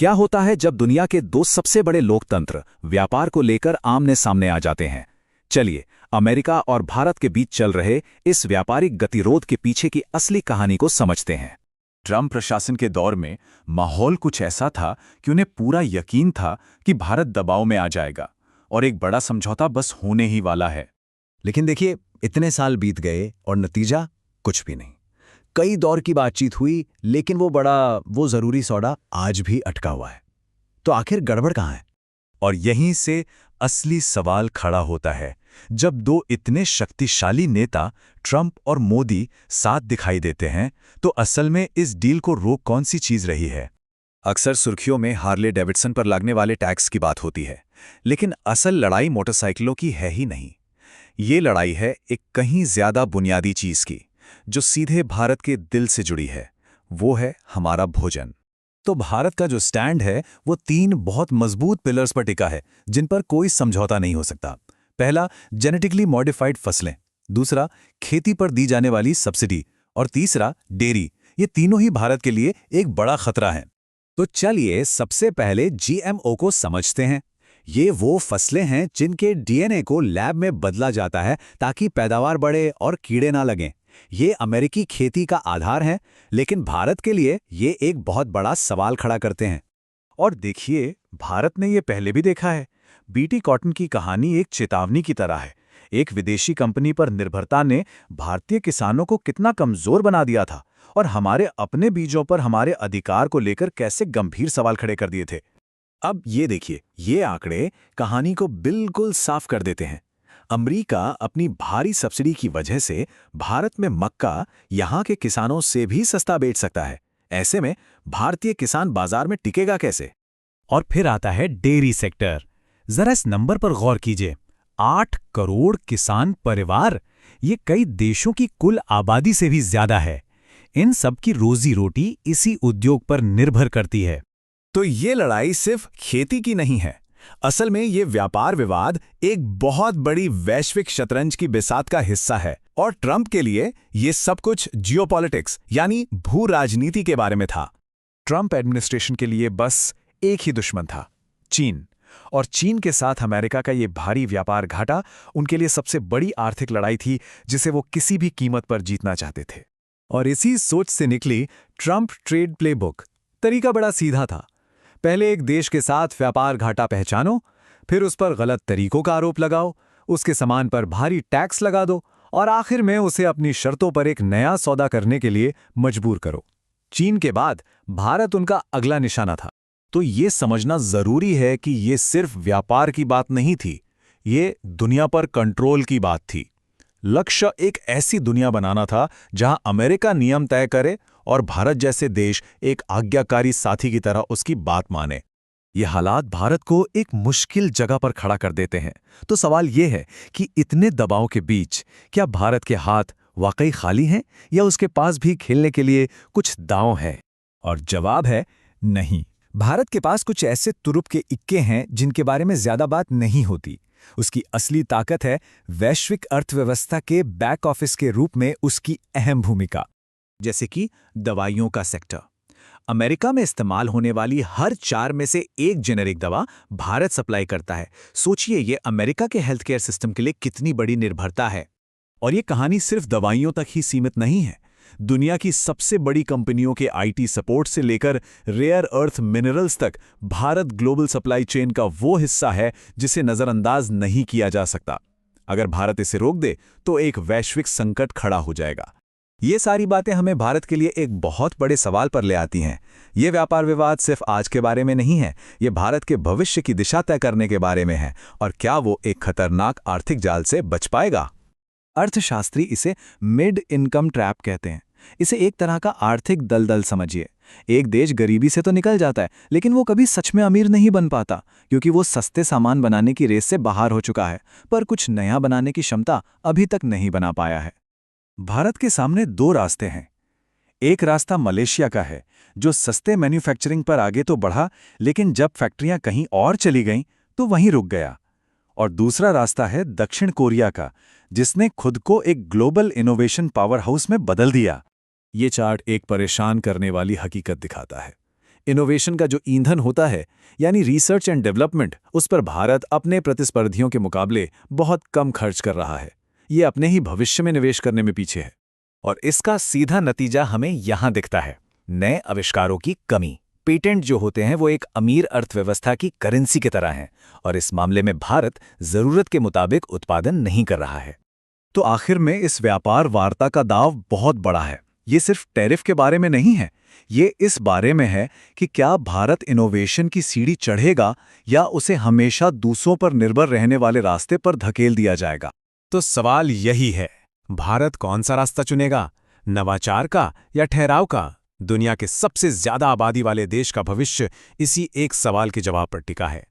क्या होता है जब दुनिया के दो सबसे बड़े लोकतंत्र व्यापार को लेकर आमने सामने आ जाते हैं? चलिए, अमेरिका और भारत के बीच चल रहे इस व्यापारिक गतिरोध के पीछे की असली कहानी को समझते हैं। ट्रंप प्रशासन के दौर में माहौल कुछ ऐसा था कि उन्हें पूरा यकीन था कि भारत दबाव में आ जाएगा और एक बड़ा समझौता बस होने ही वाला है। लेकिन देखिए, इतने साल बीत गए और नतीजा कुछ भी नहीं। कई दौर की बातचीत हुई, लेकिन वो जरूरी सौदा आज भी अटका हुआ है। तो आखिर गड़बड़ कहाँ है? और यहीं से असली सवाल खड़ा होता है, जब दो इतने शक्तिशाली नेता ट्रंप और मोदी साथ दिखाई देते हैं, तो असल में इस डील को रोक कौन सी चीज रही है? अक्सर सुर्खियों में हार्ले डेविडसन पर लगने वाले टैक्स की बात होती है, लेकिन असल लड़ाई मोटरसाइकिलों की है ही नहीं। ये लड़ाई है एक कहीं ज्यादा बुनियादी चीज की, जो सीधे भारत के दिल से जुड़ी है। वो है हमारा भोजन। तो भारत का जो स्टैंड है वो तीन बहुत मजबूत पिलर्स पर टिका है, जिन पर कोई समझौता नहीं हो सकता। पहला, जेनेटिकली मॉडिफाइड फसलें। दूसरा, खेती पर दी जाने वाली सब्सिडी। और तीसरा, डेयरी। ये तीनों ही भारत के लिए एक बड़ा खतरा है। तो चलिए सबसे पहले जीएमओ को समझते हैं। ये वो फसलें हैं जिनके डीएनए को लैब में बदला जाता है ताकि पैदावार बढ़े और कीड़े ना लगें। ये अमेरिकी खेती का आधार है, लेकिन भारत के लिए ये एक बहुत बड़ा सवाल खड़ा करते हैं। और देखिए, भारत ने ये पहले भी देखा है। बीटी कॉटन की कहानी एक चेतावनी की तरह है। एक विदेशी कंपनी पर निर्भरता ने भारतीय किसानों को कितना कमजोर बना दिया था और हमारे अपने बीजों पर हमारे अधिकार को लेकर कैसे गंभीर सवाल खड़े कर दिए थे। अब ये देखिए, ये आंकड़े कहानी को बिल्कुल साफ कर देते हैं। अमेरिका अपनी भारी सब्सिडी की वजह से भारत में मक्का यहाँ के किसानों से भी सस्ता बेच सकता है। ऐसे में भारतीय किसान बाजार में टिकेगा कैसे? और फिर आता है डेयरी सेक्टर। जरा इस नंबर पर गौर कीजिए, 8 करोड़ किसान परिवार। ये कई देशों की कुल आबादी से भी ज्यादा है। इन सब की रोजी रोटी इसी उद्योग पर निर्भर करती है। तो ये लड़ाई सिर्फ खेती की नहीं है। असल में ये व्यापार विवाद एक बहुत बड़ी वैश्विक शतरंज की बिसात का हिस्सा है। और ट्रंप के लिए ये सब कुछ जियोपॉलिटिक्स यानी भू राजनीति के बारे में था। ट्रंप एडमिनिस्ट्रेशन के लिए बस एक ही दुश्मन था, चीन। और चीन के साथ अमेरिका का ये भारी व्यापार घाटा उनके लिए सबसे बड़ी आर्थिक लड़ाई थी, जिसे वो किसी भी कीमत पर जीतना चाहते थे। और इसी सोच से निकली ट्रंप ट्रेड प्लेबुक। तरीका बड़ा सीधा था। पहले एक देश के साथ व्यापार घाटा पहचानो, फिर उस पर गलत तरीकों का आरोप लगाओ, उसके सामान पर भारी टैक्स लगा दो और आखिर में उसे अपनी शर्तों पर एक नया सौदा करने के लिए मजबूर करो। चीन के बाद भारत उनका अगला निशाना था। तो ये समझना जरूरी है कि ये सिर्फ व्यापार की बात नहीं थी, ये दुनिया पर कंट्रोल की बात थी। लक्ष्य एक ऐसी दुनिया बनाना था जहां अमेरिका नियम तय करे और भारत जैसे देश एक आज्ञाकारी साथी की तरह उसकी बात माने। ये हालात भारत को एक मुश्किल जगह पर खड़ा कर देते हैं। तो सवाल ये है कि इतने दबाव के बीच क्या भारत के हाथ वाकई खाली हैं या उसके पास भी खेलने के लिए कुछ दांव है? और जवाब है नहीं। भारत के पास कुछ ऐसे तुरुप के इक्के हैं जिनके बारे में ज्यादा बात नहीं होती। उसकी असली ताकत है वैश्विक अर्थव्यवस्था के बैक ऑफिस के रूप में उसकी अहम भूमिका। जैसे कि दवाइयों का सेक्टर। अमेरिका में इस्तेमाल होने वाली हर 4 में से एक जेनेरिक दवा भारत सप्लाई करता है। सोचिए, ये अमेरिका के हेल्थ केयर सिस्टम के लिए कितनी बड़ी निर्भरता है। और ये कहानी सिर्फ दवाइयों तक ही सीमित नहीं है। दुनिया की सबसे बड़ी कंपनियों के आईटी सपोर्ट से लेकर रेयर अर्थ मिनरल्स तक भारत ग्लोबल सप्लाई चेन का वो हिस्सा है जिसे नजरअंदाज नहीं किया जा सकता। अगर भारत इसे रोक दे तो एक वैश्विक संकट खड़ा हो जाएगा। ये सारी बातें हमें भारत के लिए एक बहुत बड़े सवाल पर ले आती हैं। ये व्यापार विवाद सिर्फ आज के बारे में नहीं है, ये भारत के भविष्य की दिशा तय करने के बारे में है। और क्या वो एक खतरनाक आर्थिक जाल से बच पाएगा? अर्थशास्त्री इसे मिड इनकम ट्रैप कहते हैं। इसे एक तरह का आर्थिक दलदल समझिए। एक देश गरीबी से तो निकल जाता है, लेकिन वो कभी सच में अमीर नहीं बन पाता, क्योंकि वो सस्ते सामान बनाने की रेस से बाहर हो चुका है, पर कुछ नया बनाने की क्षमता अभी तक नहीं बना पाया है। भारत के सामने 2 रास्ते हैं। एक रास्ता मलेशिया का है, जो सस्ते मैन्युफैक्चरिंग पर आगे तो बढ़ा, लेकिन जब फैक्ट्रियां कहीं और चली गईं तो वहीं रुक गया। और दूसरा रास्ता है दक्षिण कोरिया का, जिसने खुद को एक ग्लोबल इनोवेशन पावर हाउस में बदल दिया। ये चार्ट एक परेशान करने वाली हकीकत दिखाता है। इनोवेशन का जो ईंधन होता है, यानी रिसर्च एंड डेवलपमेंट, उस पर भारत अपने प्रतिस्पर्धियों के मुकाबले बहुत कम खर्च कर रहा है। ये अपने ही भविष्य में निवेश करने में पीछे है। और इसका सीधा नतीजा हमें यहां दिखता है, नए आविष्कारों की कमी। पेटेंट जो होते हैं वो एक अमीर अर्थव्यवस्था की करेंसी की तरह हैं, और इस मामले में भारत जरूरत के मुताबिक उत्पादन नहीं कर रहा है। तो आखिर में इस व्यापार वार्ता का दाव बहुत बड़ा है। ये सिर्फ टैरिफ के बारे में नहीं है, ये इस बारे में है कि क्या भारत इनोवेशन की सीढ़ी चढ़ेगा या उसे हमेशा दूसरों पर निर्भर रहने वाले रास्ते पर धकेल दिया जाएगा। तो सवाल यही है, भारत कौन सा रास्ता चुनेगा, नवाचार का या ठहराव का? दुनिया के सबसे ज्यादा आबादी वाले देश का भविष्य इसी एक सवाल के जवाब पर टिका है।